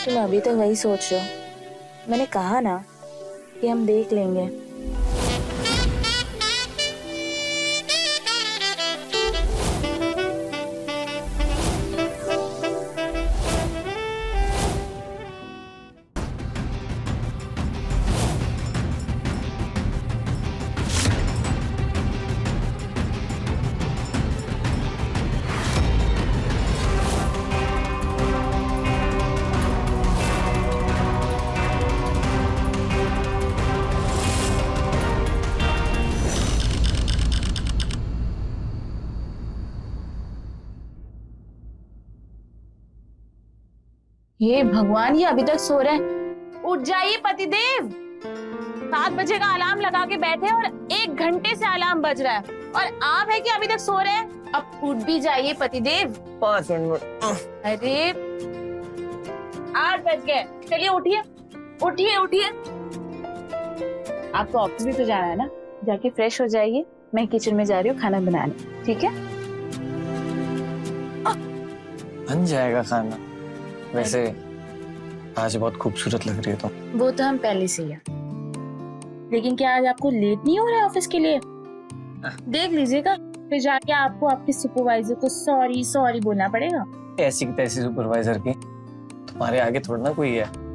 तुम अभी तक वही सोच रहे हो। मैंने कहा ना कि हम देख लेंगे। हे भगवान, ये अभी तक सो रहे हैं। उठ जाइए पतिदेव। 7 बजे का अलार्म लगा के बैठे और 1 घंटे से अलार्म बज रहा है और आप है कि अभी तक सो रहे हैं। अब उठ भी जाइए पतिदेव। 5 मिनट। अरे 8 बज गए, चलिए उठिए उठिए उठिए। आपको ऑफिस भी तो जाना है ना, जाके फ्रेश हो जाइए। मैं किचन में जा रही हूँ खाना बनाने, ठीक है? बन जाएगा खाना। वैसे आज बहुत खूबसूरत लग रही है तुम। वो तो हम पहले से ही है, लेकिन क्या आज आपको लेट नहीं हो रहा है ऑफिस के लिए? देख लीजिएगा, फिर जाके आपको आपके सुपरवाइजर को सॉरी सॉरी बोलना पड़ेगा। ऐसी की तैसी सुपरवाइजर की तुम्हारे आगे थोड़ा ना कोई है।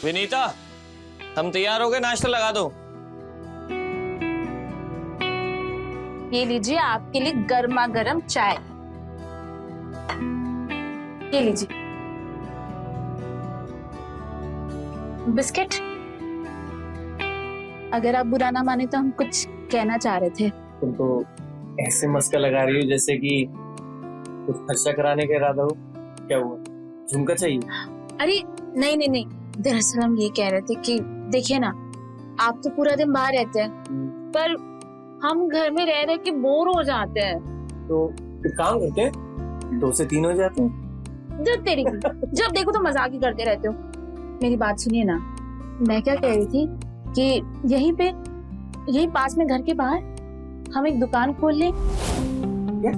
विनीता, हम तैयार हो गए, नाश्ता लगा दो। ये लीजिए आपके लिए गर्मा गर्म चाय। ये लीजिए बिस्किट। अगर आप बुरा ना माने तो हम कुछ कहना चाह रहे थे। तुम तो ऐसे मस्का लगा रही हो जैसे कि कुछ खर्चा कराने का इरादा हो। क्या हुआ, झुमका चाहिए? अरे नहीं नहीं नहीं, दरअसल हम ये कह रहे थे कि देखिए ना, आप तो पूरा दिन बाहर रहते हैं, पर हम घर में रह रहे के बोर हो जाते हैं। तो एक काम करते हैं, 2 से 3 हो जाते हैं। जब तेरी जब देखो तो मजाक ही करते रहते हो। मेरी बात सुनिए ना, मैं क्या कह रही थी कि यही पास में घर के बाहर हम एक दुकान खोल लें। क्या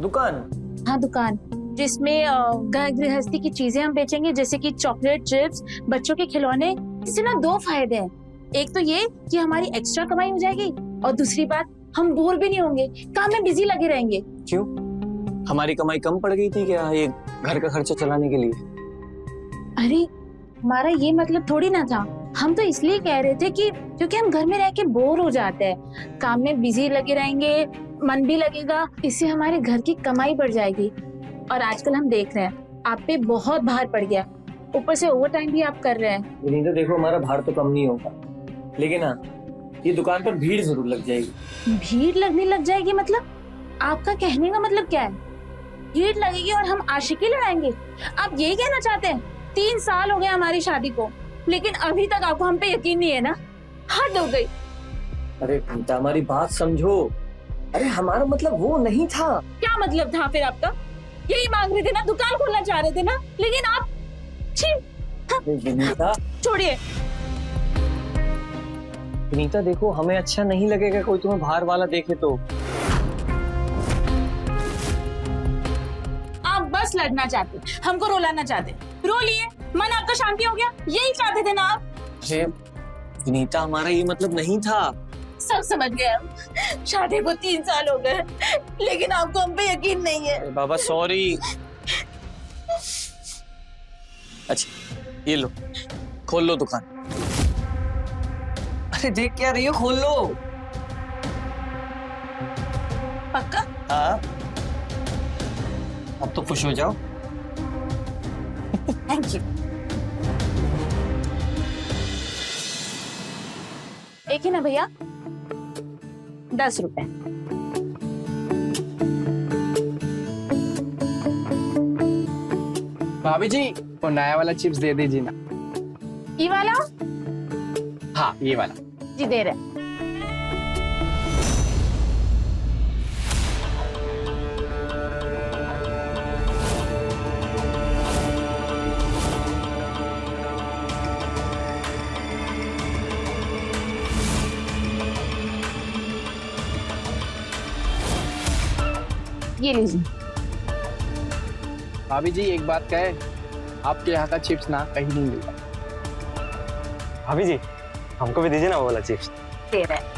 दुकान? हाँ, दुकान जिसमें घर गृहस्थी की चीजें हम बेचेंगे, जैसे कि चॉकलेट, चिप्स, बच्चों के खिलौने। इससे ना 2 फायदे हैं। एक तो ये कि हमारी एक्स्ट्रा कमाई हो जाएगी, और दूसरी बात, हम बोर भी नहीं होंगे, काम में बिजी लगे रहेंगे। क्यों, हमारी कमाई कम पड़ गई थी क्या ये घर का खर्चा चलाने के लिए? अरे हमारा ये मतलब थोड़ी ना था। हम तो इसलिए कह रहे थे कि क्योंकि हम घर में रह के बोर हो जाते हैं, काम में बिजी लगे रहेंगे, मन भी लगेगा, इससे हमारे घर की कमाई बढ़ जाएगी। और आजकल हम देख रहे हैं आप पे बहुत भार पड़ गया, ऊपर से ओवर टाइम भी आप कर रहे हैं। विनीता देखो, हमारा भार तो कम नहीं होगा, लेकिन हाँ, ये दुकान पर भीड़ जरूर लग जाएगी। भीड़ लगने लग जाएगी मतलब? आपका कहने का मतलब क्या है? भीड़ लगेगी और हम आशिकी लड़ाएंगे? आप यही कहना चाहते हैं? 3 साल हो गए हमारी शादी को, लेकिन अभी तक आपको हम पे यकीन नहीं है ना? हद हो गई। अरे विनीता, हमारी बात समझो। अरे हमारा मतलब वो नहीं था। क्या मतलब था फिर आपका? यही मांग रहे थे ना, दुकान खोलना चाह रहे थे ना, लेकिन आप विनीता छोड़िए। विनीता देखो, हमें अच्छा नहीं लगेगा कोई तुम्हें बाहर वाला देखे तो। आप बस लड़ना चाहते, हमको रुलाना चाहते। रो लिए, मन आपका शांति हो गया, यही चाहते थे ना आप? अरे विनीता, हमारा ये मतलब नहीं था। सब समझ गए हम। शादी को 3 साल हो गए, लेकिन आपको हम पे यकीन नहीं है। बाबा सॉरी। अच्छा ये लो, खोल लो दुकान। अरे देख क्या रही हो, खोल लो। पक्का? हाँ, अब तो खुश हो जाओ। Thank you. एक ही ना भैया, 10 रुपए। भाभी जी, वो नया वाला चिप्स दे दीजिए ना। ये वाला? हाँ ये वाला। जी दे रहे। ये लीजिए। भाभी जी एक बात कहे, आपके यहाँ का चिप्स ना कहीं नहीं मिलता। भाभी जी हमको भी दीजिए ना वो वाला चिप्स। दे रहे।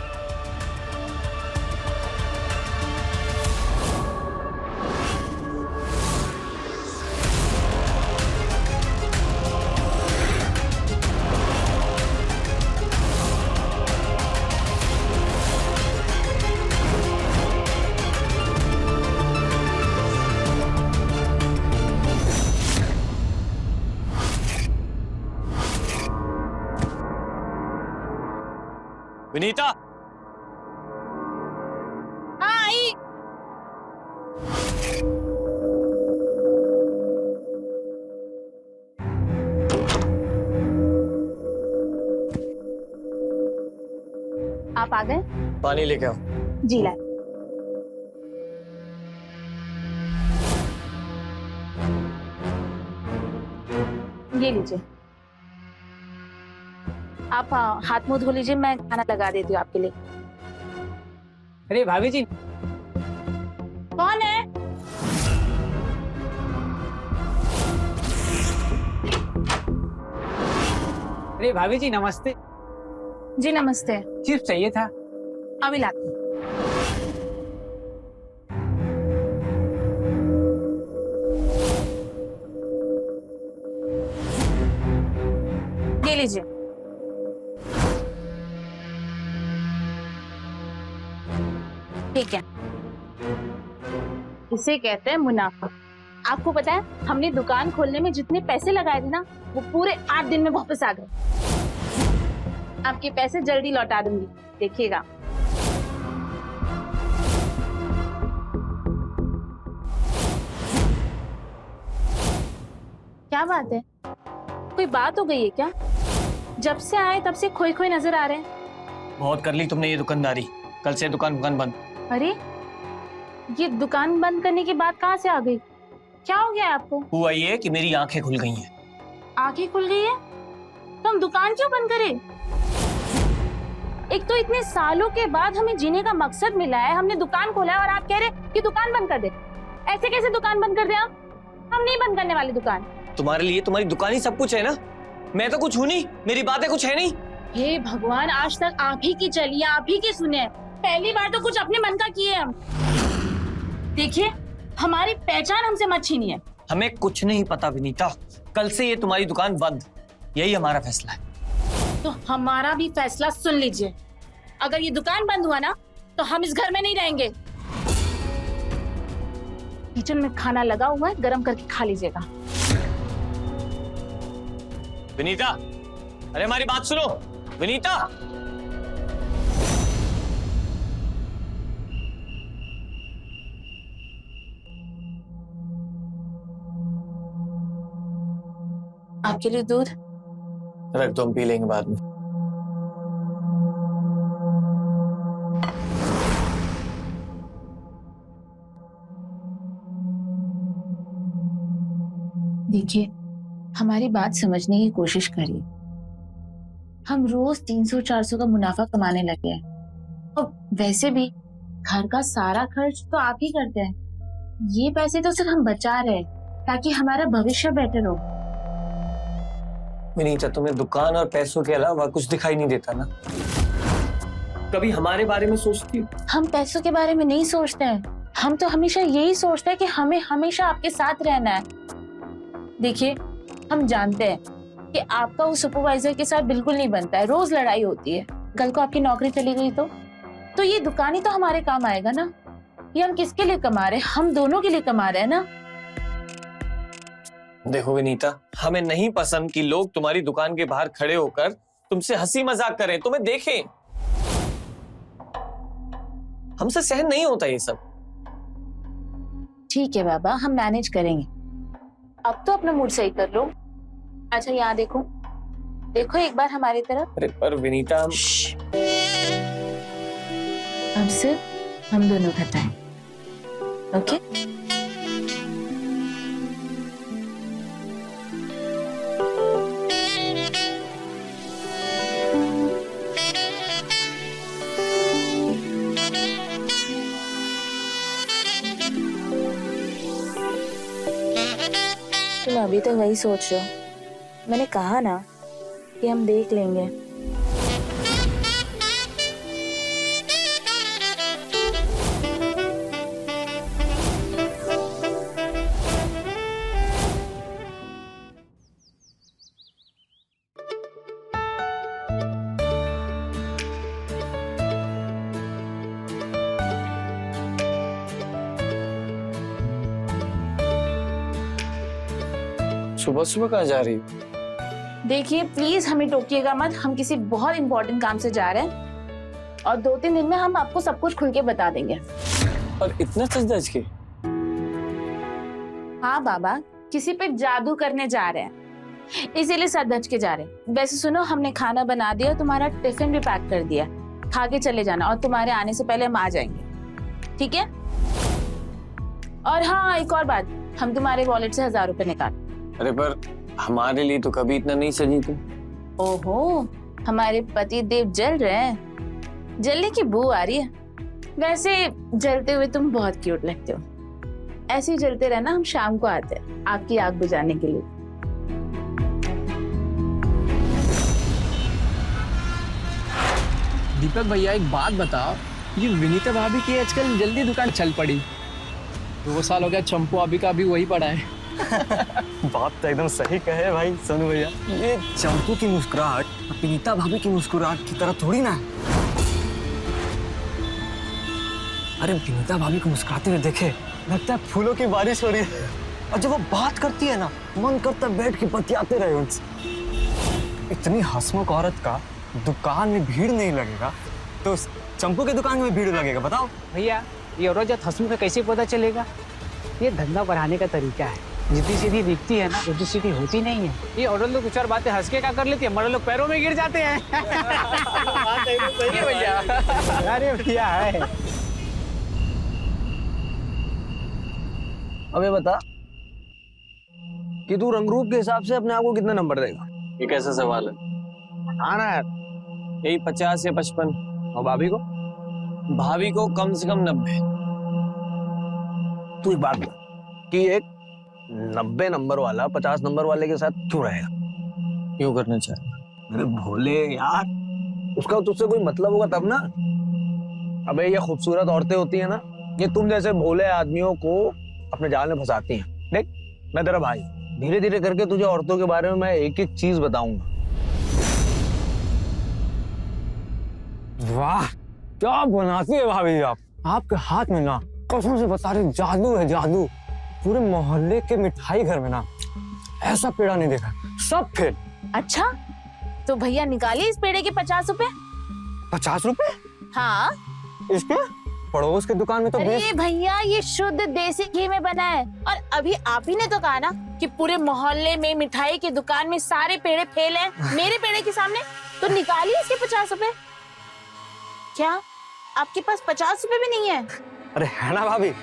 विनीता, हाँ आई। आप आ गए? पानी लेके आओ। जी लाए। ये लीजिए। आप हाथ मुंह धो लीजिए, मैं खाना लगा देती हूँ आपके लिए। अरे भाभी जी, कौन है? अरे भाभी जी नमस्ते। जी नमस्ते। चिप्स चाहिए था। अभी लाती हूँ। ये लीजिए। ठीक है, इसे कहते हैं मुनाफा। आपको पता है हमने दुकान खोलने में जितने पैसे लगाए थे ना, वो पूरे 8 दिन में वापस आ गए। आपके पैसे जल्दी लौटा दूंगी, देखिएगा। क्या बात है, कोई बात हो गई है क्या? जब से आए तब से खोए खोए नजर आ रहे हैं। बहुत कर ली तुमने ये दुकानदारी, कल से दुकान बंद। अरे ये दुकान बंद करने की बात कहाँ से आ गई? क्या हो गया आपको? हुआ ये कि मेरी आंखें खुल गई हैं। आंखें खुल गई है तो हम दुकान क्यों बंद करें? एक तो इतने सालों के बाद हमें जीने का मकसद मिला है, हमने दुकान खोला है और आप कह रहे कि दुकान बंद कर दे। ऐसे कैसे दुकान बंद कर दे? हम नहीं बंद करने वाले दुकान। तुम्हारे लिए तुम्हारी दुकान ही सब कुछ है ना, मैं तो कुछ हूँ नहीं, मेरी बातें कुछ है नहीं। हे भगवान, आज तक आप ही की चली, आप ही की सुने, पहली बार तो कुछ अपने मन का किए हम। देखिए हमारी पहचान हमसे मत छीनिए। हमें कुछ नहीं पता विनीता, कल से ये तुम्हारी दुकान बंद, यही हमारा फैसला है। तो हमारा भी फैसला सुन लीजिए, अगर ये दुकान बंद हुआ ना तो हम इस घर में नहीं रहेंगे। किचन में खाना लगा हुआ है, गरम करके खा लीजिएगा। विनीता, अरे हमारी बात सुनो विनीता। आपके लिए दूध? रख दो, हम पी लेंगे बाद में। देखिए हमारी बात समझने की कोशिश करिए। हम रोज 300-400 का मुनाफा कमाने लगे हैं और वैसे भी घर का सारा खर्च तो आप ही करते हैं। ये पैसे तो सिर्फ हम बचा रहे हैं ताकि हमारा भविष्य बेटर हो। विनीता, तुम्हें दुकान और पैसों के अलावा कुछ दिखाई नहीं देता ना? कभी हमारे बारे में सोचती हो? हम पैसों के बारे में नहीं सोचते हैं, हम तो हमेशा यही सोचते हैं कि हमें हमेशा आपके साथ रहना है। देखिए हम जानते हैं कि आपका उस सुपरवाइजर के साथ बिल्कुल नहीं बनता है, रोज लड़ाई होती है। कल को आपकी नौकरी चली गई तो ये दुकान ही तो हमारे काम आएगा ना। ये हम किसके लिए कमा रहे हैं? हम दोनों के लिए कमा रहे हैं ना। देखो विनीता, हमें नहीं पसंद कि लोग तुम्हारी दुकान के बाहर खड़े होकर तुमसे हंसी मजाक करें, तुम्हें देखें। हमसे सहन नहीं होता ये सब। ठीक है बाबा, हम मैनेज करेंगे। अब तो अपना मूड सही कर लो। अच्छा यहाँ देखो, देखो एक बार हमारी तरफ। अरे पर विनीता, अब सिर्फ हम दोनों का टाइम, ओके? तुम अभी तो वही सोच रहे हो। मैंने कहा ना कि हम देख लेंगे। सुबह सुबह कहाँ जा रही हो? देखिए प्लीज हमें टोकिएगा मत, हम किसी बहुत इंपॉर्टेंट काम से जा रहे हैं और 2-3 दिन में हम आपको सब कुछ खुल के बता देंगे। और इतना सच धज के? हाँ बाबा, किसी पे जादू करने जा रहे हैं, इसीलिए सर धज के जा रहे हैं। वैसे सुनो, हमने खाना बना दिया, तुम्हारा टिफिन भी पैक कर दिया, खा के चले जाना और तुम्हारे आने से पहले हम आ जाएंगे, ठीक है? और हाँ, एक और बात, हम तुम्हारे वॉलेट से 1000 रुपए निकाल। अरे पर हमारे लिए तो कभी इतना नहीं सजी तुम। ओहो, हमारे पति देव जल रहे हैं, जलने की बू आ रही है। वैसे जलते हुए तुम बहुत क्यूट लगते हो, ऐसे ही जलते रहना, हम शाम को आते हैं आपकी आग बुझाने के लिए। दीपक भैया एक बात बताओ, ये विनीता भाभी की आजकल जल्दी दुकान चल पड़ी। 2 साल हो गया, चंपू अभी का भी वही पड़ा है। बात तो एकदम सही कहे भाई सोनू भैया। ये चंपू की मुस्कुराहट विनीता भाभी की मुस्कुराहट की तरह थोड़ी ना है। अरे विनीता भाभी को मुस्कुराते हुए देखे लगता है फूलों की बारिश हो रही है, और जब वो बात करती है ना, मन करता है बैठ के बतियाते रहे उनसे। इतनी हंसमुख औरत का दुकान में भीड़ नहीं लगेगा तो चंपू के दुकान में भीड़ लगेगा, बताओ? भैया ये औरत हंसमुख का कैसे पता चलेगा? ये धंधा बढ़ाने का तरीका है। जितनी सीधी दिखती है ना, उतनी सीधी होती नहीं है। ये औरत लोग कुछ और बातें हंस के क्या कर लेती है, मर्द लोग पैरों में गिर जाते हैं। सही है भैया। अरे भैया है। अबे बता कि तू रंग रूप के हिसाब से अपने आप को कितना नंबर देगा? ये कैसा सवाल है? आना यार। यही 50 या 55। और भाभी को? भाभी को कम से कम 90। तू एक बात बता कि एक 90 नंबर वाला 50 नंबर वाले के साथ क्यों रहेगा? क्यों करना चाह रहे? अरे भोले यार, उसका तुझसे कोई मतलब होगा तब ना। अबे ये खूबसूरत औरतें होती है ना, ये तुम जैसे भोले आदमियों को अपने जाल में फंसाती हैं। देख, मैं तेरा भाई, धीरे धीरे करके तुझे औरतों के बारे में मैं एक एक चीज बताऊंगा। वाह, क्या बनाती है भाभी आप। आपके हाथ में ना, कसम से बता रही, जादू है जादू। पूरे मोहल्ले के मिठाई घर में ना ऐसा पेड़ा नहीं देखा, सब फेल। अच्छा, तो भैया निकालिए इस पेड़े के 50 रुपए। 50 रुपए? हाँ। इसके पड़ोस के दुकान में तो अरे भैया, ये शुद्ध देसी घी में बना है। और अभी आप ही ने तो कहा ना कि पूरे मोहल्ले में मिठाई की दुकान में सारे पेड़े फेल हैं, मेरे पेड़े के सामने, तो निकालिए इसके 50 रुपए। क्या आपके पास 50 रुपए भी नहीं है? अरे है ना भाभी,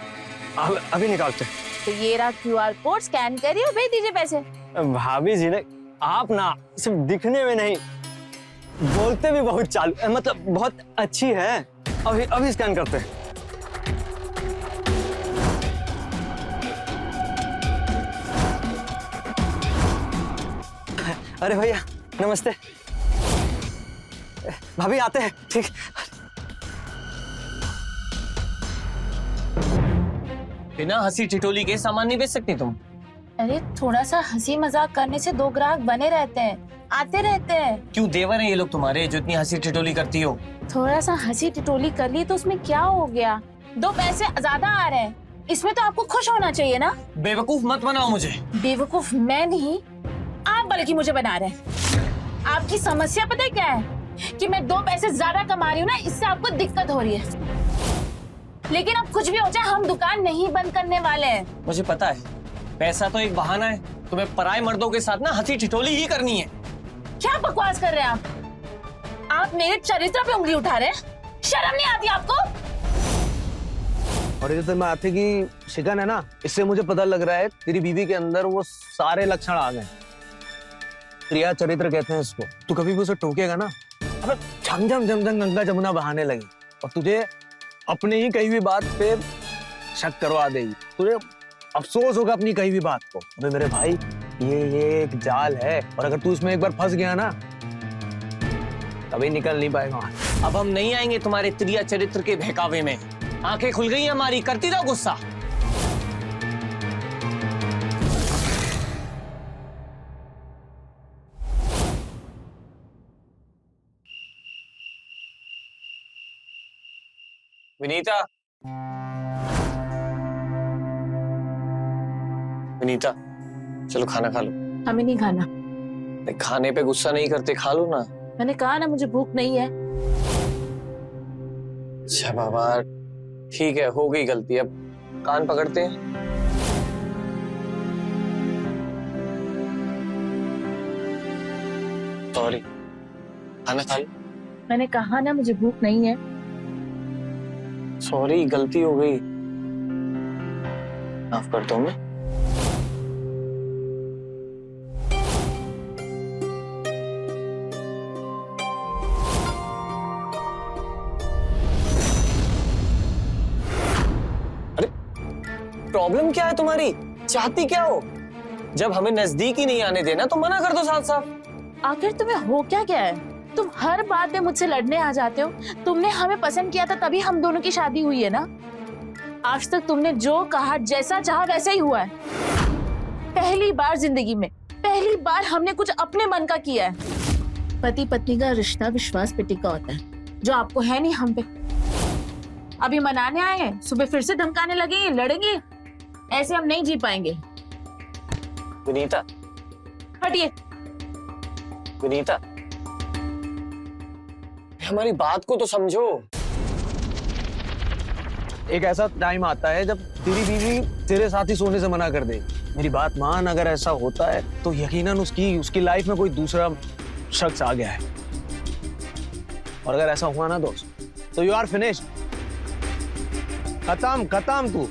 अभी निकालते। तो ये रहा QR कोड, स्कैन करिए और भेज दीजिए पैसे। भाभी जी ने, आप ना सिर्फ दिखने में नहीं, बोलते भी बहुत चालू, मतलब बहुत अच्छी है। अभी स्कैन करते हैं। अरे भैया नमस्ते। भाभी आते हैं, ठीक। बिना हंसी ठिठोली के सामान नहीं बेच सकती तुम? अरे थोड़ा सा हंसी मजाक करने से 2 ग्राहक बने रहते हैं, आते रहते हैं। क्यों देवर हैं ये लोग तुम्हारे जो इतनी हंसी ठिठोली करती हो? थोड़ा सा हंसी टिटोली कर ली तो उसमें क्या हो गया? 2 पैसे ज्यादा आ रहे हैं, इसमें तो आपको खुश होना चाहिए ना। बेवकूफ मत बनाओ मुझे। बेवकूफ मैं नहीं, आप बल्कि मुझे बना रहे हैं। आपकी समस्या पता है क्या है? कि मैं 2 पैसे ज्यादा कमा रही हूँ ना, इससे आपको दिक्कत हो रही है। लेकिन अब कुछ भी हो जाए, हम दुकान नहीं बंद करने वाले हैं। मुझे पता है, पैसा तो एक बहाना है, तुम्हें पराये मर्दों के साथ ना हंसी ठिठोली ही करनी है। क्या बकवास कर रहे हैं आप मेरे चरित्र पे उंगली उठा रहे हैं? शर्म नहीं आती आपको? और ये तो मैं आते की शिकन है ना, इससे मुझे पता लग रहा है तेरी बीवी के अंदर वो सारे लक्षण आ गए। प्रिया चरित्र कहते हैं इसको। तू कभी भी उसे टोकेगा ना, अबे झम झम झम झम गंगा जमुना बहाने लगी और तुझे अपने ही कही हुई बात पे शक करवा देगी। तुझे अफसोस होगा अपनी कही हुई बात को। अबे मेरे भाई, ये एक जाल है और अगर तू इसमें एक बार फंस गया ना, कभी निकल नहीं पाएगा। अब हम नहीं आएंगे तुम्हारे त्रिया चरित्र के बहकावे में। आंखें खुल गई हमारी, करती रहो गुस्सा। विनीता, विनीता, चलो खाना खा लो। हमें नहीं खाना। खाने पे गुस्सा नहीं करते, खा लो ना। मैंने कहा ना मुझे भूख नहीं है। अच्छा बाबा, ठीक है, हो गई गलती, अब कान पकड़ते हैं। सॉरी, खाना खा लो। मैंने कहा ना मुझे भूख नहीं है। सॉरी, गलती हो गई, माफ करता हूँ मैं। प्रॉब्लम क्या है तुम्हारी? चाहती क्या हो? जब हमें नजदीक ही नहीं आने देना तो मना कर दो साफ साफ। आखिर तुम्हें हो क्या है? तुम हर बात में मुझसे लड़ने आ जाते हो। तुमने हमें पसंद किया था तभी हम दोनों की शादी हुई है ना। आज तक तुमने जो कहा, जैसा चाहा वैसा ही हुआ है। पहली बार जिंदगी में, पहली बार हमने कुछ अपने मन का किया है। पति पत्नी का रिश्ता विश्वास पे टिका होता है, जो आपको है नहीं हम पे। अभी मनाने आए हैं, सुबह फिर से धमकाने लगेंगे, लड़ेंगे। ऐसे हम नहीं जी पाएंगे। विनीता, हटिए। विनीता, हमारी बात को तो समझो। एक ऐसा टाइम आता है जब तेरी बीवी तेरे साथ ही सोने से मना कर दे। मेरी बात मान, अगर ऐसा होता है तो यकीनन उसकी लाइफ में कोई दूसरा शख्स आ गया है। और अगर ऐसा हुआ ना दोस्त, तो यू आर फिनिश्ड। खत्म तू।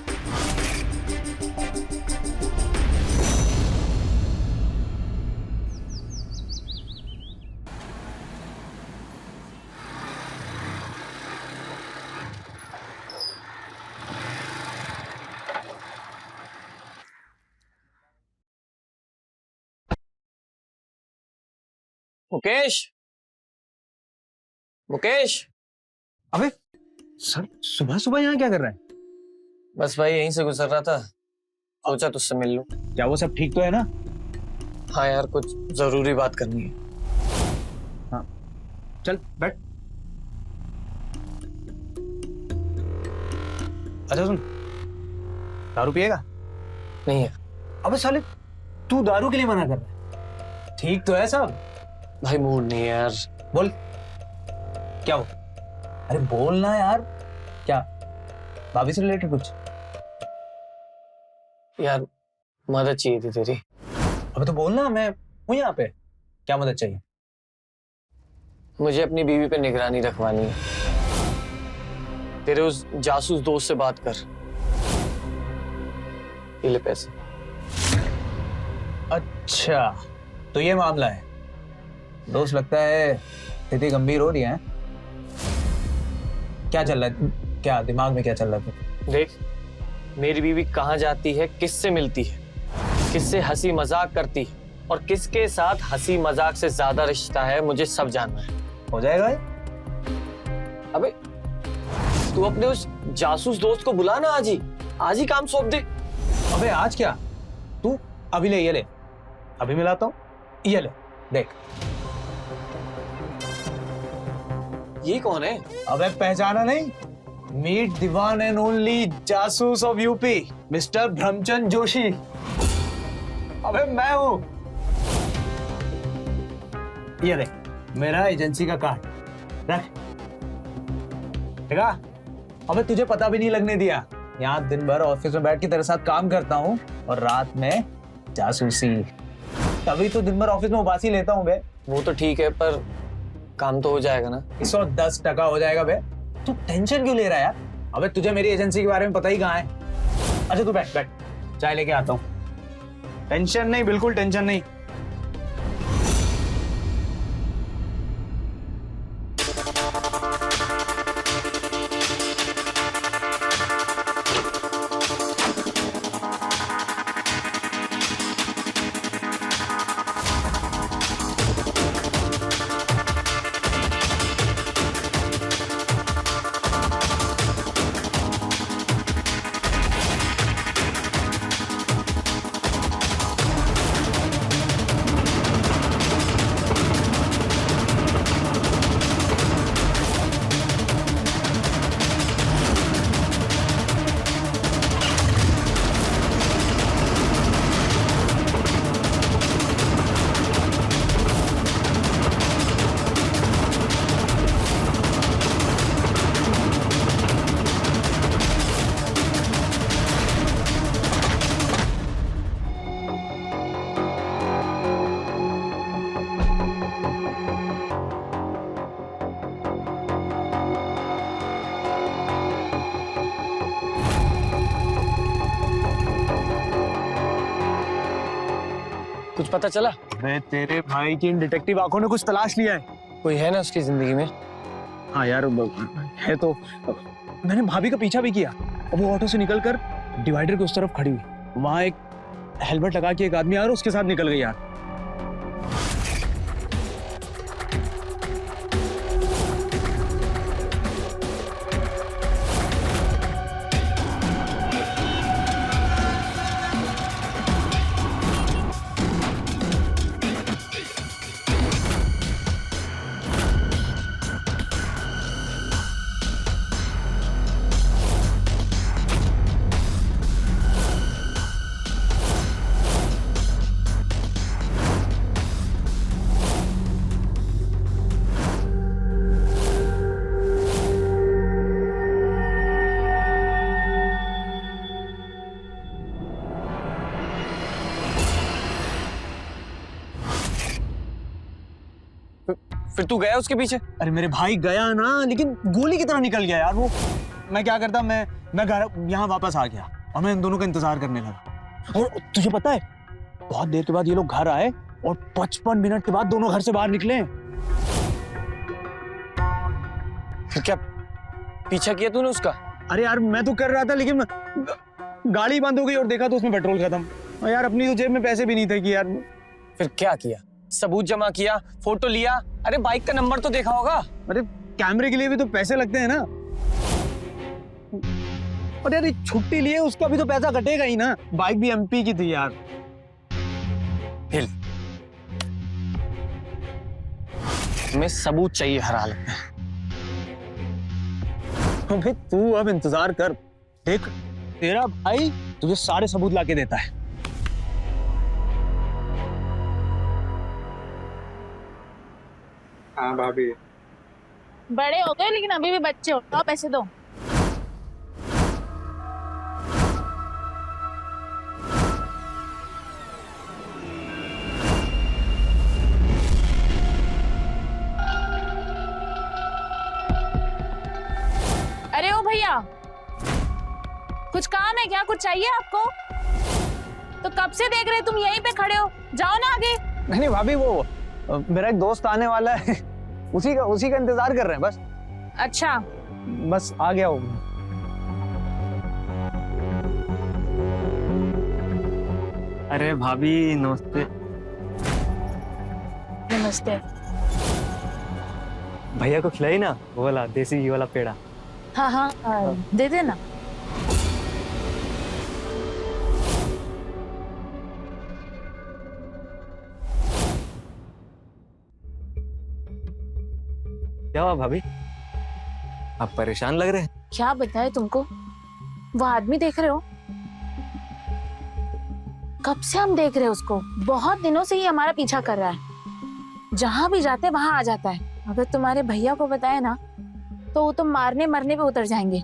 मुकेश, मुकेश। अबे सर, सुबह सुबह यहाँ क्या कर रहा है? बस भाई यहीं से गुजर रहा था, सोचा तुझसे मिल लूं। क्या वो सब ठीक तो है ना? हाँ यार, कुछ जरूरी बात करनी है। हाँ, चल बैठ। अच्छा सुन, दारू पिएगा? नहीं है अबे साले, तू दारू के लिए मना कर रहा है? ठीक तो है सब? भाई, मूड नहीं है यार। बोल, क्या हो? अरे बोलना यार। क्या, भाभी से रिलेटेड कुछ? यार मदद चाहिए थी तेरी। अबे तो बोलना, मैं हूँ यहाँ पे। क्या मदद चाहिए? मुझे अपनी बीवी पे निगरानी रखवानी है। तेरे उस जासूस दोस्त से बात कर। ये ले पैसे। अच्छा, तो ये मामला है। दोस्त, लगता है स्थिति गंभीर हो रही है। क्या चल रहा है? क्या दिमाग में क्या चल रहा है? देख, मेरी बीवी कहाँ जाती है, किससे मिलती है, किससे हंसी मजाक करती है और किसके साथ हंसी मजाक से ज्यादा रिश्ता है, मुझे सब जानना है। हो जाएगा। अबे तू अपने उस जासूस दोस्त को बुला ना, आज ही काम सौंप दे। अबे आज क्या? तू अभी ले, ये ले, अभी मिलाता हूँ। ये ले, देख। ये कौन है? अबे पहचाना नहीं? Meet the one and only जासूस of UP, mister Brahmchand Joshi. अबे मैं हूं। ये देख, मेरा एजेंसी का कार्ड रख। देखा? अबे तुझे पता भी नहीं लगने दिया। यहाँ दिन भर ऑफिस में बैठ के तेरे साथ काम करता हूँ और रात में जासूसी। तभी तो दिन भर ऑफिस में उबासी लेता हूँ बे। वो तो ठीक है, पर काम तो हो जाएगा ना। 110% हो जाएगा बे। तू टेंशन क्यों ले रहा है यार? अबे तुझे मेरी एजेंसी के बारे में पता ही कहाँ है। अच्छा तू बैठ बैठ, चाय लेके आता हूँ। टेंशन नहीं, बिल्कुल टेंशन नहीं। कुछ पता चला? मैं तेरे भाई की इन डिटेक्टिव आंखों ने कुछ तलाश लिया है। कोई है ना उसकी जिंदगी में? हाँ यार है तो। मैंने भाभी का पीछा भी किया और वो ऑटो से निकलकर डिवाइडर के उस तरफ खड़ी हुई। वहां एक हेलमेट लगा के एक आदमी आ रहा, उसके साथ निकल गई यार। फिर तू गया उसके पीछे? अरे मेरे भाई गया ना, लेकिन गोली की तरह निकल गया यार वो। मैं क्या करता, मैं घर यहाँ वापस आ गया और मैं इन दोनों का इंतजार करने लगा। और तुझे पता है, बहुत देर के बाद ये लोग घर आए और 55 मिनट के बाद दोनों घर से बाहर निकले। फिर क्या पीछा किया तूने उसका? अरे यार मैं तो कर रहा था, लेकिन गाड़ी बंद हो गई और देखा तो उसमें पेट्रोल खत्म। और यार अपनी तो जेब में पैसे भी नहीं थे कि यार। फिर क्या किया? सबूत जमा किया, फोटो लिया? अरे बाइक का नंबर तो देखा होगा। अरे कैमरे के लिए भी तो पैसे लगते हैं ना। और यार छुट्टी लिए उसका भी तो पैसा कटेगा ही ना। बाइक भी एमपी की थी यार। हिल, हमें सबूत चाहिए हर हालत में। भाई तू अब इंतजार कर, देख तेरा भाई तुझे सारे सबूत लाके देता है। हाँ भाभी। बड़े हो गए लेकिन अभी भी बच्चे हो, तो पैसे दो। अरे ओ भैया, कुछ काम है क्या? कुछ चाहिए आपको? तो कब से देख रहे तुम यहीं पे खड़े हो, जाओ ना आगे। नहीं भाभी, वो मेरा एक दोस्त आने वाला है, उसी का इंतजार कर रहे हैं बस। अच्छा, बस आ गया हूँ। अरे भाभी नमस्ते। नमस्ते। भैया को खिलाई ना वो वाला देसी घी वाला पेड़ा। हाँ हाँ, दे देना। क्या हुआ भाभी, आप परेशान लग रहे हैं? क्या बताए तुमको? वो आदमी देख रहे हो? कब से हम देख रहे हैं उसको, बहुत दिनों से ही हमारा पीछा कर रहा है। जहां भी जाते वहां आ जाता है। अगर तुम्हारे भैया को बताए ना तो वो तो मारने मरने पे उतर जाएंगे।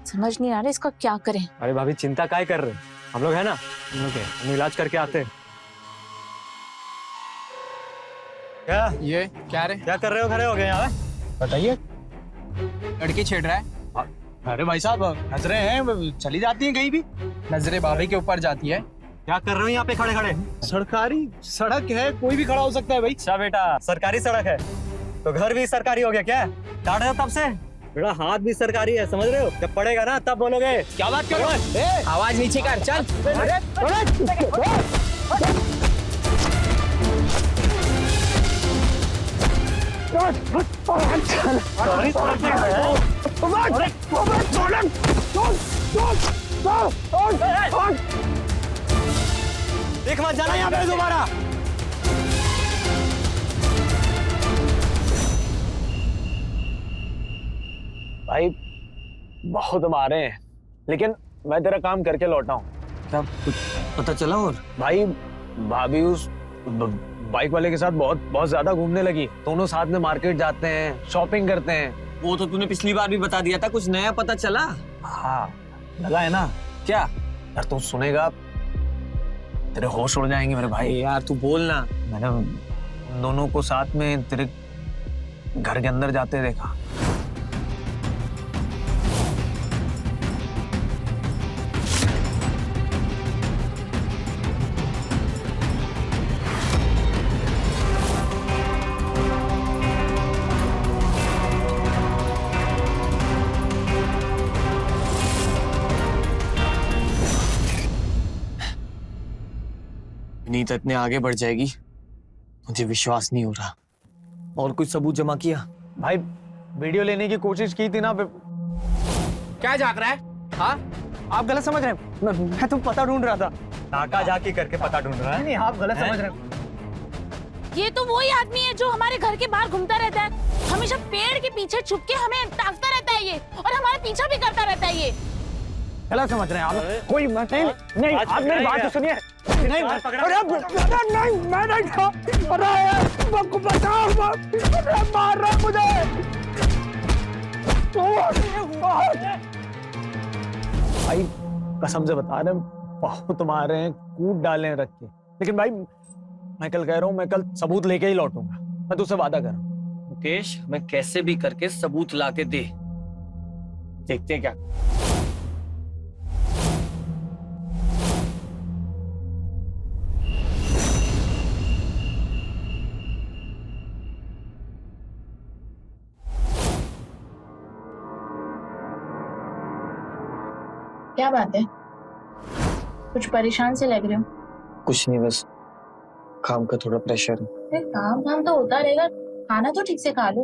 समझ नहीं आ रहा इसका क्या करें। अरे भाभी चिंता काय कर रहे हैं, हम लोग है ना, हम लोग है, हम इलाज करके आते हैं। क्या ये क्या रे? क्या कर रहे हो, खड़े हो गए यहाँ पे? बताइए। लड़की छेड़ रहा है। अरे भाई साहब नजरें हैं, चली जाती हैं कहीं भी। नजरे भाभी के ऊपर जाती है। क्या कर रहे हो यहाँ पे खड़े खड़े? सरकारी सड़क है, कोई भी खड़ा हो सकता है भाई। अच्छा बेटा, सरकारी सड़क है तो घर भी सरकारी हो गया क्या? डांट रहे हो तब से? बेटा हाथ भी सरकारी है, समझ रहे हो? जब पड़ेगा ना तब बोलोगे। क्या बात कर रहे हो? आवाज नीचे कर, चल। देख मत जाना यहाँ पे दोबारा। भाई बहुत मारे हैं, लेकिन मैं तेरा काम करके लौटा हूँ। क्या कुछ पता चला? और भाई भाभी उस बाइक वाले के साथ बहुत ज्यादा घूमने लगी। दोनों साथ में मार्केट जाते हैं, शॉपिंग करते हैं। वो तो तूने पिछली बार भी बता दिया था, कुछ नया पता चला? हाँ लगा है ना। क्या? यार तू सुनेगा तेरे होश उड़ जाएंगे मेरे भाई। यार तू बोलना। मैंने दोनों को साथ में तेरे घर के अंदर जाते देखा। नीत इतने आगे बढ़ जाएगी मुझे विश्वास नहीं हो रहा। और कुछ सबूत जमा किया? भाई वीडियो लेने की कोशिश की थी ना। क्या झांक रहा है? हाँ, आप गलत समझ रहे हैं। मैं तो पता ढूंढ रहा था। नाका झाकी करके पता ढूंढ रहा है। नहीं आप गलत समझ रहे हैं। ये तो वही आदमी है जो हमारे घर के बाहर घूमता रहता है, हमेशा पेड़ के पीछे छुप के हमें ताकता रहता है ये, और हमारा पीछा भी करता रहता है ये। गलत समझ रहे हैं आप। कोई नहीं आप मेरी बात तो सुनिए। नहीं नहीं मैं नहीं था। अरे बचाओ, मार रहा मुझे। भाई कसम से बता रहे हैं, बहुत मारे हैं, कूद डाले हैं रख के। लेकिन भाई मैं कल कह रहा हूँ, मैं कल सबूत लेके ही लौटूंगा। मैं तुझसे वादा कर रहा हूँ। मुकेश, मैं कैसे भी करके सबूत ला के दे, देखते हैं क्या। क्या बात है, कुछ परेशान से लग रहे हो? कुछ नहीं, बस काम का थोड़ा प्रेशर है। अरे काम तो होता रहेगा, खाना तो ठीक से खा लो।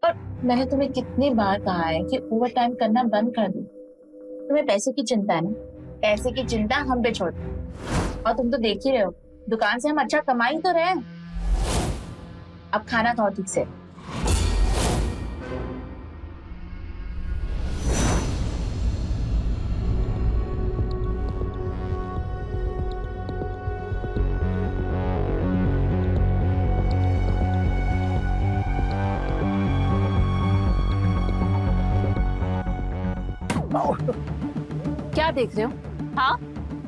और मैंने तुम्हें कितनी बार कहा है कि ओवर टाइम करना बंद कर दो। तुम्हें पैसे की चिंता है ना, पैसे की चिंता हम पे छोड़ दो। और तुम तो देख ही रहे हो, दुकान से हम अच्छा कमा ही तो रहे हैं। अब खाना खाओ ठीक से। क्या देख रहे हो? हाँ,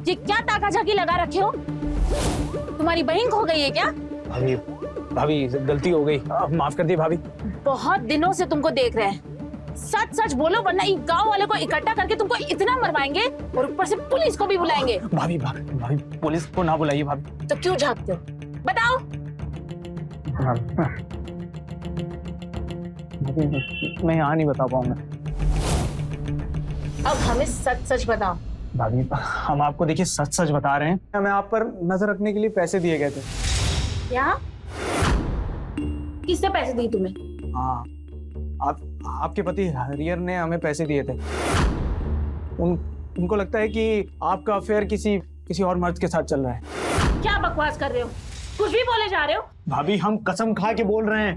ये क्या ताका झाकी लगा रखे हो? तुम्हारी बहन खो गई है क्या? भाभी भाभी गलती हो गई, माफ कर दी भाभी। बहुत दिनों से तुमको देख रहे हैं, सच सच बोलो वरना इस गांव वाले को इकट्ठा करके तुमको इतना मरवाएंगे और ऊपर से पुलिस को भी बुलाएंगे। भाभी भाभी पुलिस को ना बुलाइए भाभी। तो क्यों झांकते हो, बताओ। मैं यहाँ नहीं बता पाऊंगा। अब हमें सच सच बताओ। भाभी हम आपको देखिए सच सच बता रहे हैं, हमें आप पर नजर रखने के लिए पैसे दिए गए थे। क्या? किसने पैसे दिए तुम्हें? हाँ, आपके पति हरियर ने हमें पैसे दिए थे। उनको लगता है कि आपका अफेयर किसी और मर्द के साथ चल रहा है। क्या बकवास कर रहे हो, कुछ भी बोले जा रहे हो। भाभी हम कसम खा के बोल रहे हैं।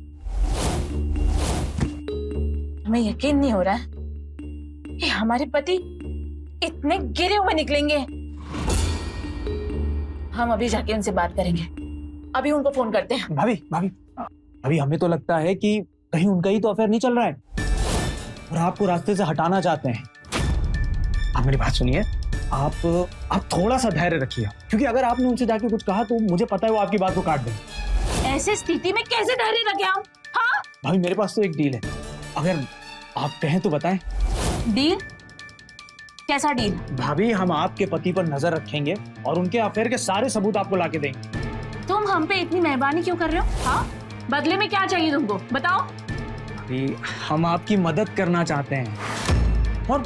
हमें यकीन नहीं हो रहा है कि हमारे पति इतने गिरे हुए निकलेंगे। हम अभी जाके उनसे बात करेंगे, अभी उनको फोन करते हैं। भाभी हमें तो लगता है कि कहीं उनका ही तो अफेयर नहीं चल रहा है और आपको रास्ते से हटाना चाहते हैं। आप मेरी बात सुनिए, आप थोड़ा सा धैर्य रखिए, क्योंकि अगर आपने उनसे जाके कुछ कहा तो मुझे पता है वो आपकी बात को काट देंगे। ऐसे स्थिति में कैसे धैर्य रखे हम? हाँ, भाभी मेरे पास तो एक डील है, अगर आप कहें तो बताएं। डील? कैसा डील? भाभी हम आपके पति पर नजर रखेंगे और उनके अफेयर के सारे सबूत आपको लाके देंगे। तुम हम पे इतनी मेहरबानी क्यों कर रहे हो? हाँ, बदले में क्या चाहिए तुमको, बताओ। भाभी हम आपकी मदद करना चाहते हैं और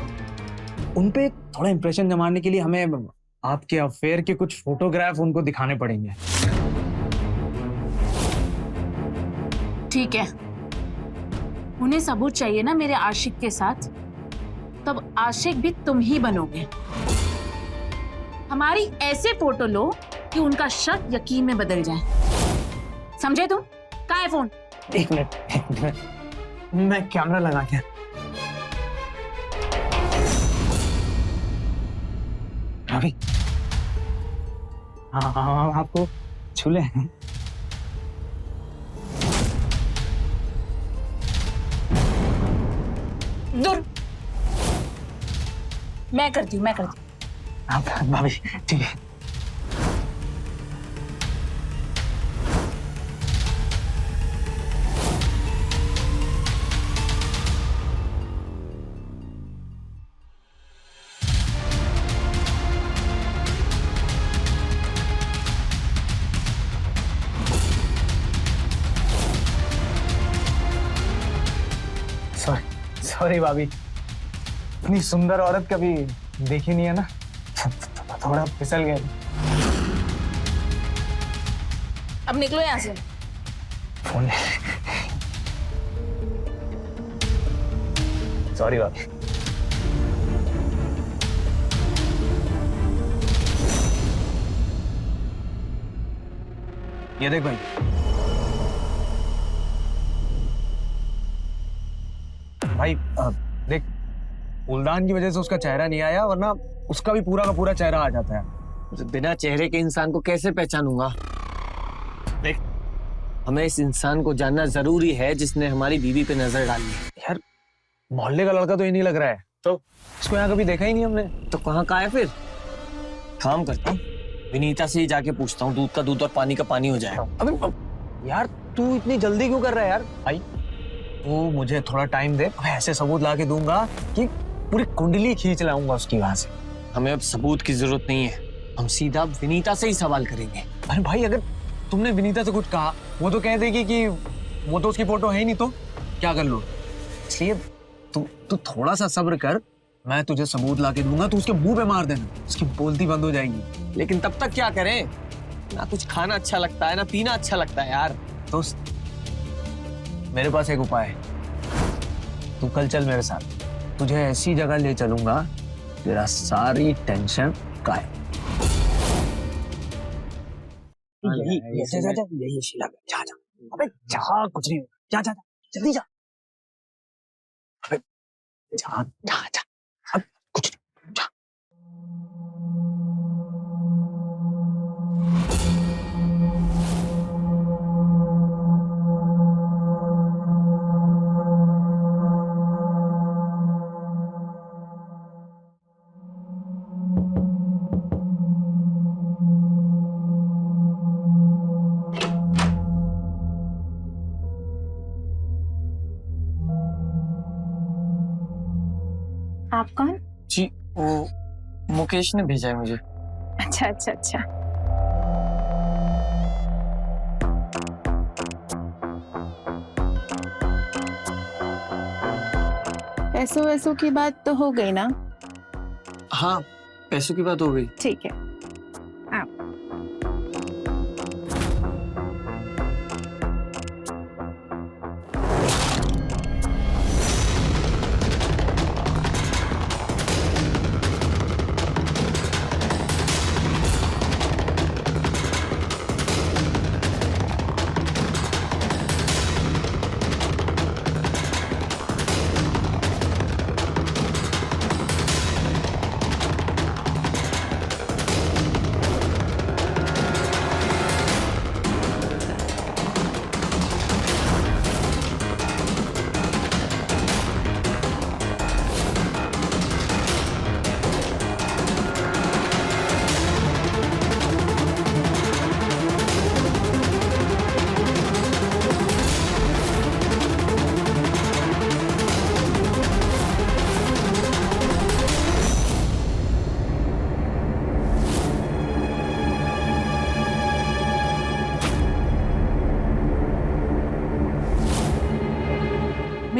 उन पे थोड़ा इंप्रेशन जमाने के लिए हमें आपके अफेयर के कुछ फोटोग्राफ उनको दिखाने पड़ेंगे। ठीक है, उन्हें सबूत चाहिए ना मेरे आशिक के साथ, तब आशिक भी तुम ही बनोगे। हमारी ऐसे फोटो लो कि उनका शक यकीन में बदल जाए, समझे तुम? कहाँ है फोन? एक मिनट, मैं कैमरा लगा के। भाभी हाँ, आपको छूले हैं। दूर। मैं करती हूँ। आप भाभी ठीक है। सॉरी भाभी, इतनी सुंदर औरत कभी देखी नहीं है ना, थोड़ा फिसल गए। अब निकलो यहाँ से। फोन सॉरी भाभी। ये देख भाई, देख फूलदान की वजह से उसका चेहरा नहीं आया, वरना उसका भी पूरा का पूरा चेहरा आ जाता है। बिना चेहरे के इंसान को कैसे पहचानूंगा? देख, हमें इस इंसान को जानना जरूरी है जिसने हमारी बीवी पे नजर डाली है। यार मोहल्ले का लड़का तो ये नहीं लग रहा है, तो इसको यहाँ कभी देखा ही नहीं हमने। तो कहाँ का है फिर? काम करता हूँ, विनीता से ही जाके पूछता हूँ, दूध का दूध और पानी का पानी हो जाए। अबे यार तू इतनी जल्दी क्यों कर रहा है यार? भाई तू मुझे थोड़ा टाइम दे, मैं ऐसे सबूत ला के दूंगा कि पूरी कुंडली खींच लाऊंगा उसकी वहां से। हमें अब सबूत की जरूरत नहीं है, हम सीधा विनीता से ही सवाल करेंगे। अरे भाई अगर तुमने विनीता से कुछ कहा, वो तो कह देगी कि वो तो उसकी फोटो है ही नहीं, तो क्या कर लो। इसलिए तू थोड़ा सा सब्र कर, मैं तुझे सबूत ला के दूंगा, तू उसके मुंह पे मार देना, उसकी बोलती बंद हो जाएगी। लेकिन तब तक क्या करें? ना कुछ खाना अच्छा लगता है ना पीना अच्छा लगता है यार। दोस्त मेरे पास एक उपाय है, तू कल चल मेरे साथ, तुझे ऐसी जगह ले चलूंगा तेरा सारी टेंशन गायब। यही शीला, जा अबे जा, कुछ नहीं, जा जल्दी जा, अबे जा अब कुछ नहीं, जा। आप कौन? जी वो मुकेश ने भेजा है मुझे। अच्छा अच्छा अच्छा। पैसों वैसों की बात तो हो गई ना? हाँ पैसों की बात हो गई। ठीक है,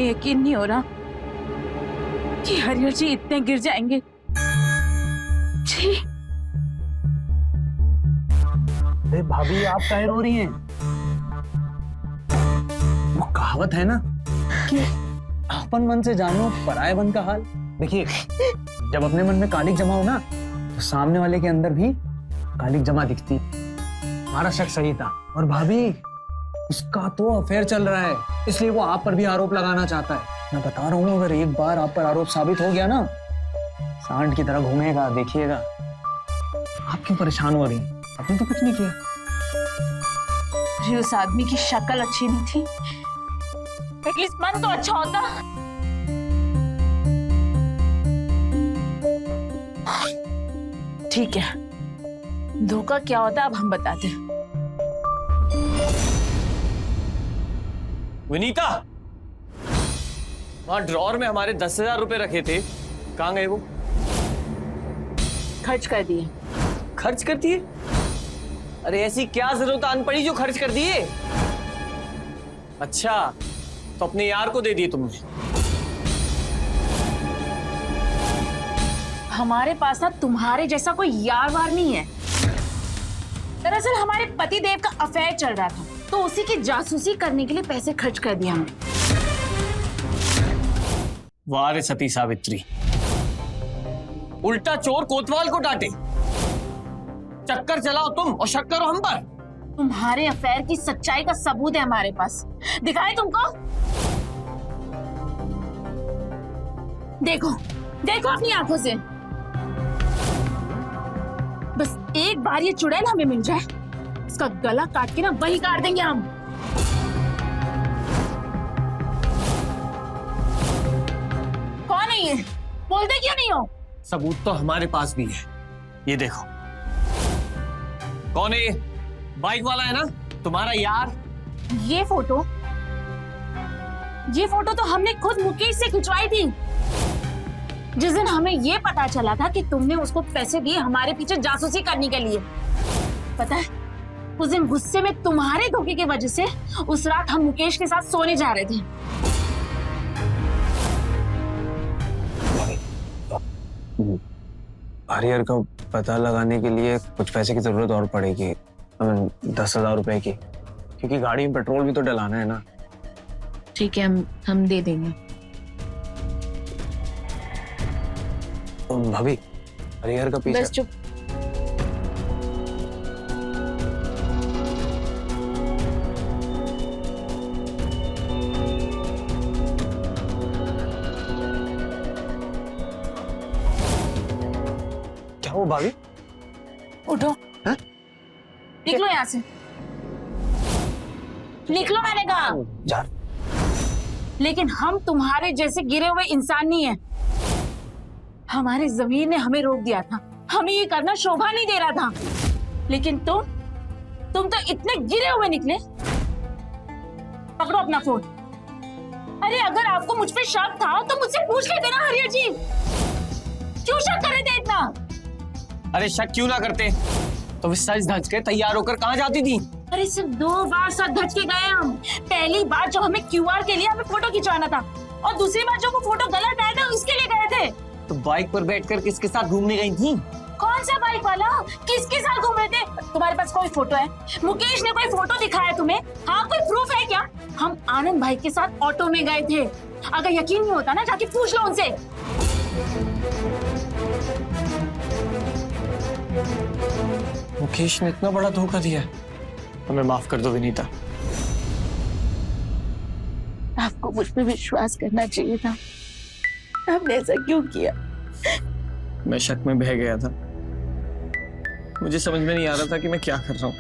हमें यकीन नहीं हो रहा कि हरिहर जी इतने गिर जाएंगे। जी अरे भाभी आप काहे रो रही हैं? वो कहावत है ना कि आपन मन से जानो पराये मन का हाल। देखिए, जब अपने मन में कालिक जमा हो ना तो सामने वाले के अंदर भी कालिक जमा दिखती। हमारा शक सही था। और भाभी, उसका तो अफेयर चल रहा है, इसलिए वो आप पर भी आरोप लगाना चाहता है। मैं बता रहा हूँ, अगर एक बार आप पर आरोप साबित हो गया ना, सांड की तरह घूमेगा, देखिएगा। आप क्यों परेशान हो रही हैं? आपने तो कुछ नहीं किया। अरे उस आदमी की शक्ल अच्छी नहीं थी, एटलीस्ट मन तो अच्छा होता। ठीक है, धोखा क्या होता है अब हम बताते हैं। विनीता, वहां ड्रॉर में हमारे 10,000 रुपए रखे थे, कहाँ गए वो? खर्च कर दिए। खर्च कर दिए? अरे ऐसी क्या जरूरत आन पड़ी जो खर्च कर दिए? अच्छा, तो अपने यार को दे दिए तुमने? हमारे पास ना तुम्हारे जैसा कोई यार वार नहीं है। दरअसल हमारे पति देव का अफेयर चल रहा था, तो उसी की जासूसी करने के लिए पैसे खर्च कर दिया हमने। वाह रे सती सावित्री, उल्टा चोर कोतवाल को डांटे। चक्कर चलाओ तुम और शक करो हम पर। तुम्हारे अफेयर की सच्चाई का सबूत है हमारे पास, दिखाए तुमको? देखो देखो अपनी आंखों से। बस एक बार ये चुड़ैल हमें मिल जाए, इसका गला काट के ना वही काट देंगे हम। कौन है ये? बोलते क्यों नहीं हो? सबूत तो हमारे पास भी है, ये देखो। कौन है ये? बाइक वाला है ना, तुम्हारा यार? ये फोटो तो हमने खुद मुकेश से खिंचवाई थी। जिस दिन हमें ये पता चला था कि तुमने उसको पैसे दिए हमारे पीछे जासूसी करने के लिए, पता है उस दिन गुस्से में तुम्हारे धोखे की वजह से उस रात हम मुकेश के साथ सोने जा रहे थे। हरिहर का पता लगाने के लिए कुछ पैसे की जरूरत और पड़ेगी, 10,000 रुपए की, क्योंकि गाड़ी में पेट्रोल भी तो डलाना है ना। ठीक है, हम दे देंगे। भाभी, हरिहर का पीछे। बस चुप। क्या वो भाभी? उठो। हाँ? निकलो यहाँ से, निकलो मैंने कहा। जा। लेकिन हम तुम्हारे जैसे गिरे हुए इंसान नहीं है। हमारे जमीर ने हमें रोक दिया था, हमें ये करना शोभा नहीं दे रहा था, लेकिन तुम तो इतने गिरे हुए निकले। पकड़ो अपना फोन। अरे अगर आपको मुझ पे शक था तो मुझसे पूछ लेते ना हरिहर जी, क्यों शक कर रहे थे इतना? अरे शक क्यों ना करते, तो वे सज धज के तैयार होकर कहाँ जाती थी? अरे सिर्फ 2 बार सच धज के गए हम। पहली बार जब हमें क्यूआर के लिए हमें फोटो खिंचवाना था, और दूसरी बार जब वो फोटो गलत आया था उसके लिए गए थे। तो बाइक पर बैठकर किसके साथ घूमने गई थी? कौन सा बाइक वाला? किसके साथ घूम रहे थे? तुम्हारे पास कोई फोटो है? मुकेश ने कोई फोटो दिखाया तुम्हें? हाँ, कोई प्रूफ है क्या? हम आनंद भाई के साथ ऑटो में गए थे। अगर यकीन नहीं होता ना, जाके पूछ लो उनसे। मुकेश ने इतना बड़ा धोखा दिया, हमें माफ कर दो विनीता। आपको मुझ पे विश्वास करना चाहिए था, आपने ऐसा क्यों किया? मैं शक में बह गया था, मुझे समझ में नहीं आ रहा था कि मैं क्या कर रहा हूँ।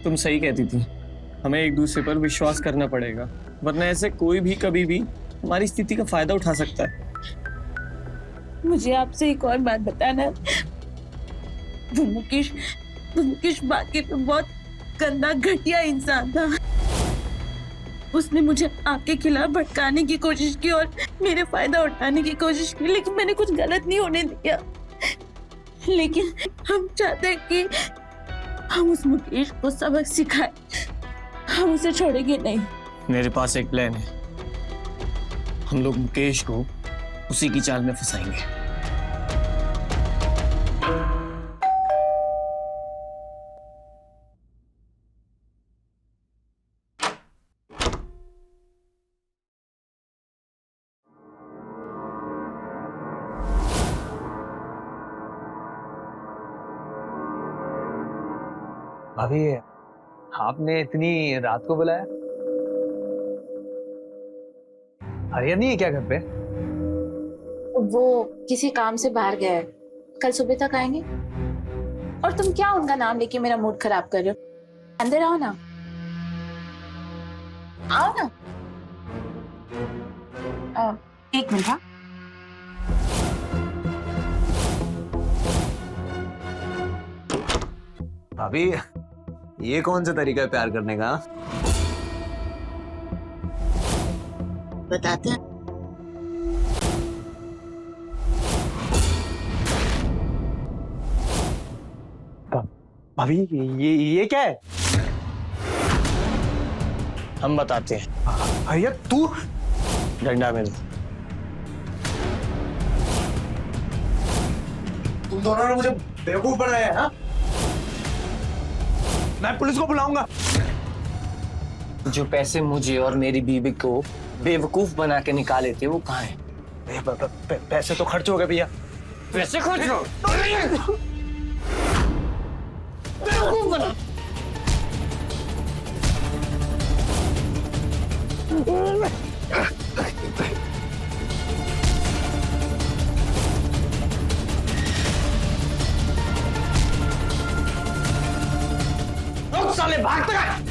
तुम सही कहती थी, हमें एक दूसरे पर विश्वास करना पड़ेगा, वरना ऐसे कोई भी कभी भी हमारी स्थिति का फायदा उठा सकता है। मुझे आपसे एक और बात बताना, वो मुकेश बाकी पे बहुत गंदा घटिया इंसान था। उसने मुझे आपके खिलाफ भड़काने की कोशिश की और मेरे फायदा उठाने की कोशिश की, लेकिन मैंने कुछ गलत नहीं होने दिया। लेकिन हम चाहते हैं कि हम उस मुकेश को सबक सिखाएं, हम उसे छोड़ेंगे नहीं। मेरे पास एक प्लान है। हम लोग मुकेश को उसी की चाल में फंसाएंगे। भाभी आपने इतनी रात को बुलाया? हरिहर नहीं है क्या घर पे? वो किसी काम से बाहर गया है, कल सुबह तक आएंगे। और तुम क्या उनका नाम लेके मेरा मूड खराब कर रहे हो? अंदर आओ ना, आओ ना। एक मिनट। हाँ, भाभी ये कौन सा तरीका है प्यार करने का? बताते हैं। भाभी ये क्या है? हम बताते हैं। हरिहर तू? डंडा में दो। तुम दोनों ने मुझे बेवकूफ बनाया है, हाँ? मैं पुलिस को बुलाऊंगा। जो पैसे मुझे और मेरी बीवी को बेवकूफ बना के निकाले थे वो कहाँ है? पैसे तो खर्च हो गए भैया। पैसे खर्च हो? साले भागते गए।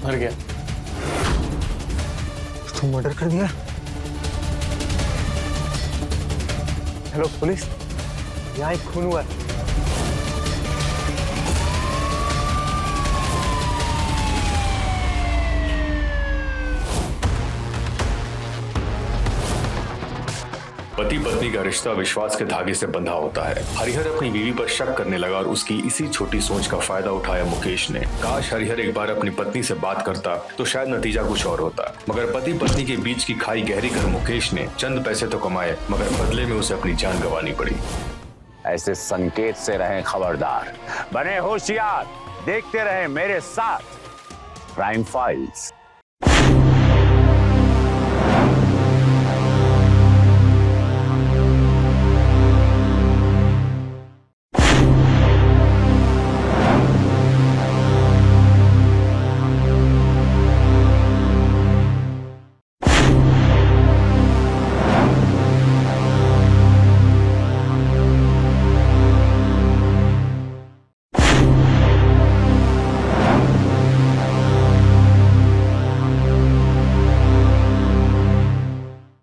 मर गया। तुम मर्डर कर दिया? हेलो पुलिस, यहाँ एक खून हुआ है। पति पत्नी का रिश्ता विश्वास के धागे से बंधा होता है। हरिहर अपनी बीवी पर शक करने लगा और उसकी इसी छोटी सोच का फायदा उठाया मुकेश ने। काश हरिहर एक बार अपनी पत्नी से बात करता तो शायद नतीजा कुछ और होता, मगर पति पत्नी के बीच की खाई गहरी कर मुकेश ने चंद पैसे तो कमाए, मगर बदले में उसे अपनी जान गंवानी पड़ी। ऐसे संकेत से रहें खबरदार, बने होशियार, देखते रहें मेरे साथ क्राइम फाइल्स।